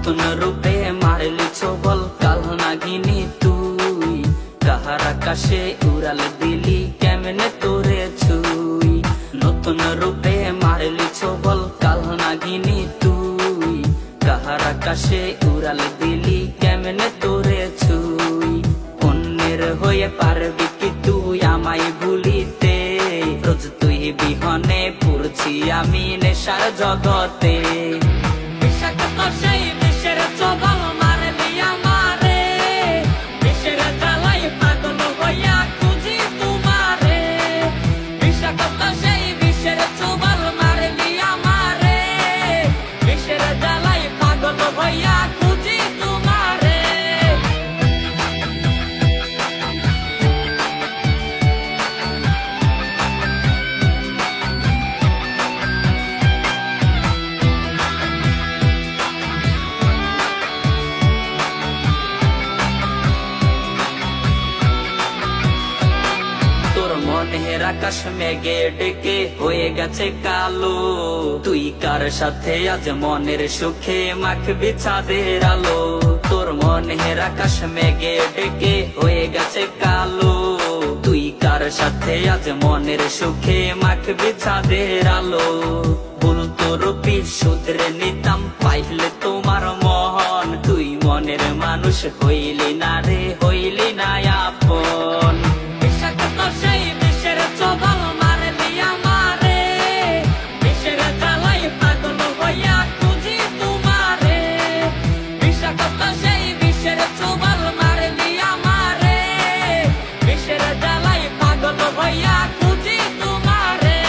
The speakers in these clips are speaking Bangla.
নতুন রূপে মারলি ছোবল কাল নাগিনী তুই কাহার আকাশে উড়াল দিলি কেমনে তোরে ছুই নতুন রূপে মারলি ছোবল কাল নাগিনী তুই কাহার আকাশে উড়াল দিলি কেমনে তোরে ছুই অন্যের হয়ে পারবি কি তুই আমায় ভুলিতে রোজ তুই বিহনে পুরছি আমি নেশার জগতে বিষাক্ত সেই বিষের ছোবল মারলি আমারে বিষের জ্বালাই পাগল হইয়া খুঁজি তোমারে বিষাক্ত সেই বিষের ছোবল মারলি আমারে বিষের জ্বালাই পাগল হইয়া খুঁজি তোমারে মনের আকাশ মেঘে ডেকে হয়ে গেছে কালো তুই কার সাথে আজ মনের সুখে মাখবি চাঁদের আলো তোর মনের আকাশ মেঘে ডেকে হয়ে গেছে কালো তুই কার সাথে আজ মনের সুখে মাখবি চাঁদের আলো ভুল তোর শুধরে নিতাম পাইলে তোমার মন তুই মনের মানুষ হইলি না রে হইলি না আপন বিষাক্ত সেই বিষের ছোবল মারলি আমারে বিষের জ্বালাই পাগল হইয়া খুঁজি তোমারে বিষাক্ত সেই বিষের ছোবল মারলি আমারে বিষের জ্বালাই পাগল হইয়া খুঁজি তোমারে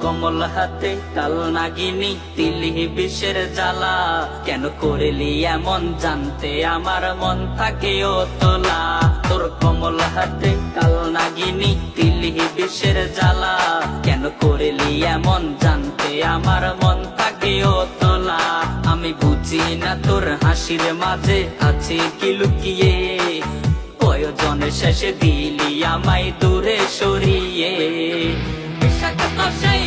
কমল হাতে কাল নাগিনী দিলি বিষের জ্বালা কেন করিলি এমন জানতে আমার মন থাকে ও তোলা তোর কমল হাতে কাল নাগিনী দিলি বিষের জ্বালা কেন করিলি এমন জানতে আমার মন থাকে ও তোলা আমি বুঝি না তোর হাসির মাঝে আছে কি লুকিয়ে প্রয়োজনে শেষে দিলি আমায় দূরে সরিয়ে বিষাক্ত সেই